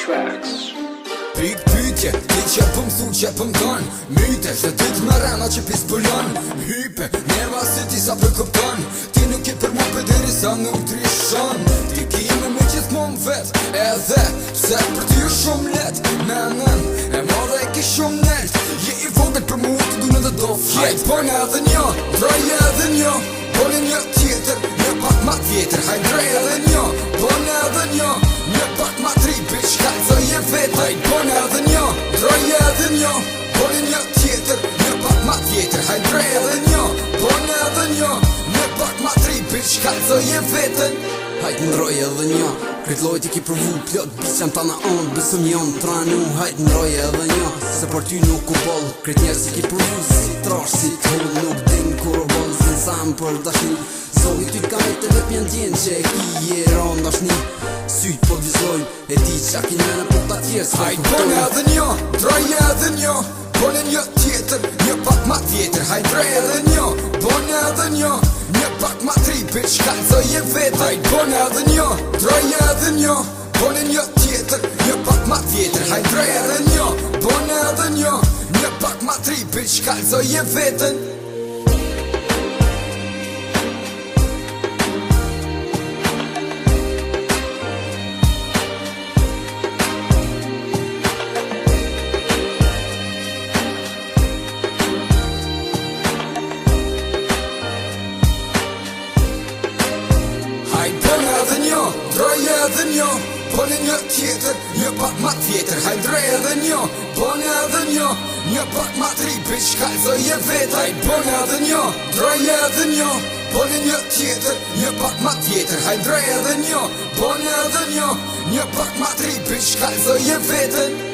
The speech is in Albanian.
Tracks. Pik pytje, ti që pëm thu që pëm ton Myte, që ti të më rena që pis pëllon Hype, neva si ti sa për këpton Ti nuk je për mu për diri sa nuk trishon Ti kime me gjithë më më vet Edhe, se për ty shumë let Menën, e madhe e ki shumë nelt Je i vogët për mu të dune dhe do fjet Hajt pone edhe njo, droje edhe njo Pone një tjetër, një pak ma tjetër Hajt droje edhe njo, pone edhe njo Një pak ma tri, bitch, kalzo je vet Hajt pone edhe njo, droje edhe njo Pone një tjetër, një pak ma tjetër Hajt droje edhe njo, pone edhe njo Një pak ma tri, bitch, kalzo je vetën Hajt ndroj edhe njo Këtë lojt i ki përvu plot Bis jam tana on, besëm jam tranu Hajt ndroj edhe njo Se për ty nuk u bol Këtë njerës i ki përvu Si trash, si t'hod Nuk din kur o bol Zën sam për dashni Zohi ty t'ka me të dhe pjen tjen Që e ki je ran dashni Syt po vizojnë E ti qa ki mene po ta tjerës Hajt pone edhe njo Droje edhe njo Pone një tjetër Një pak ma tjetër Hajt droje edhe njo Pone edhe njo Një pak ma tri, bitch, kalzo je vet Hajt pone edhe njo, droje edhe njo Pone një tjetër, një pak ma tjetër Hajt droje edhe njo, pone edhe njo Një pak ma tri, bitch, kalzo je vetën Hajt pone edhe njo, droje edhe njo Pone një tjetër, një pak ma tjetër Hajt droje edhe njo, pone edhe njo Një pak ma tri, bitch, kalzo je vet Hajt pone edhe njo, droje edhe njo Pone një tjetër, një pak ma tjetër Hajt droje edhe njo, pone edhe njo Një pak ma tri, bitch, kalzo je vetën